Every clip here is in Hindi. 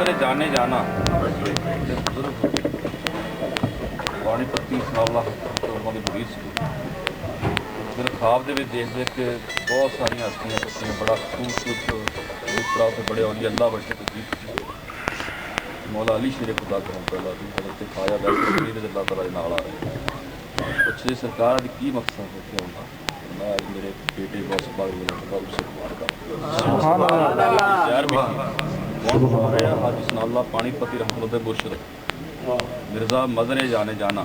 मदर जाने जाना पानीपती साला उन्होंने बुरी सी मेरे ख्वाब के देख देख के बहुत सारी हस्तियाँ बच्चियाँ बड़ा खूबसूरत दूसरा उसे बड़े औलिया अल्लाह बच्चे तकलीफ मौला अली शेर खुदा करम पहला दूसरे खाया बैठे अल्लाह तला नाल आ रहे पुछे सरकार की की मकसद है क्या होगा मैं मेरे बेटे को सबाग हाजी सनाल्ला पानीपति रहमतुल्लाह मुर्शद मिर्ज़ा मदर जाने जाना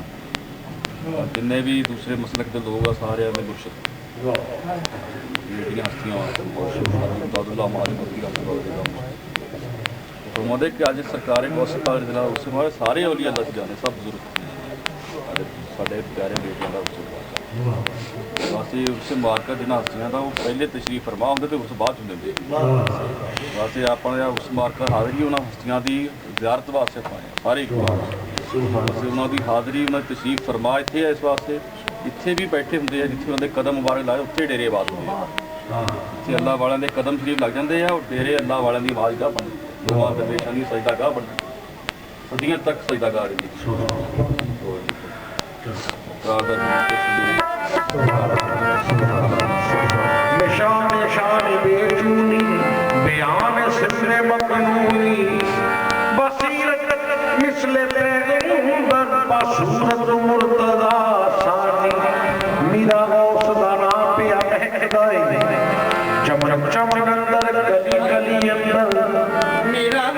जिन्ने भी दूसरे मसलक के लोग आ सारे में मुर्शद हस्तियाँ फरमाते कि अज सरकार उस सारे औलिया अल्लाह जाने सब बुजुर्ग साढ़े प्यारे बेटियां का वास्ते उस मुबारक जिन्हें हस्तियां का वो पहले तशरीफ फरमा होंगे तो उस बाद देंगे वास्ते अपना उस मुबारक हाज़री उन्होंने हस्तियां की ज़ियारत वास्ते पाए सारे उन्होंने हाज़री उन्होंने तशरीफ फरमा इतने इस वास्ते इतने भी बैठे होंगे जिथे उन्होंने कदम मुबारक लाए उत्थे डेरे आवाज़ होंगे इतने अल्लाह वालों के कदम शरीफ लग जाते हैं और डेरे अल्लाह वालों की आवाज़ गाह बनती है दरवेशां की सजदा गाह बनती सदियों तक सजदा गाह रही निशान शान बेचूनी बयान सिमरे मकनूनी बसीरत मिसले पैगंबर बसूरत मुर्तदा सानी मेरा गौस दा नाम पे महकदा है चमक चमक अंदर गली गली अंदर मेरा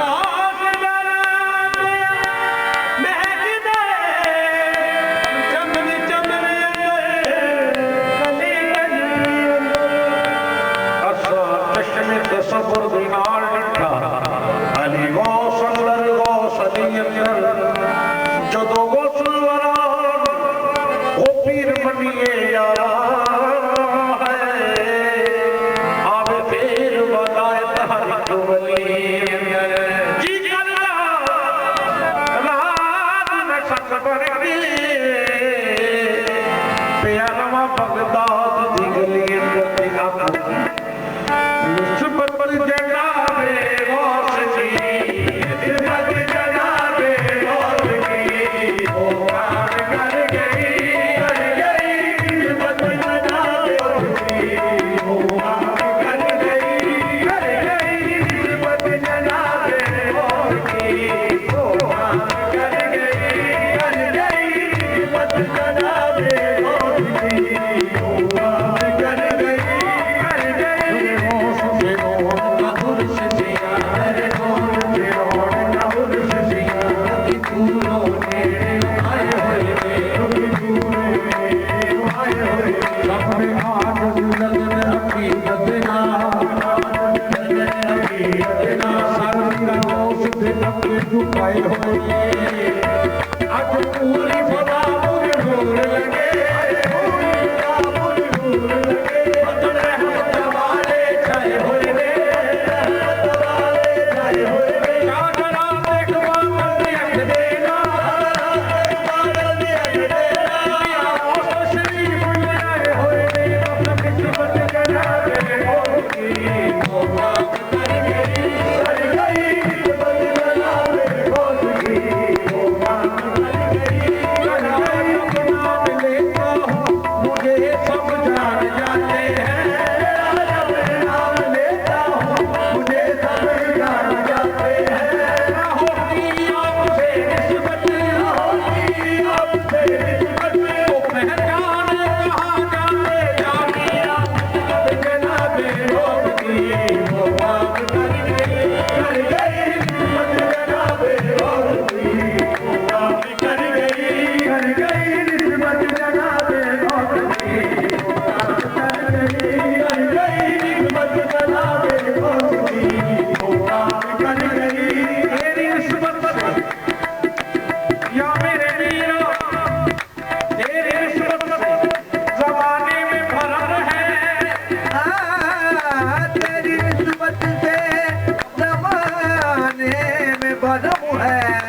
भरम है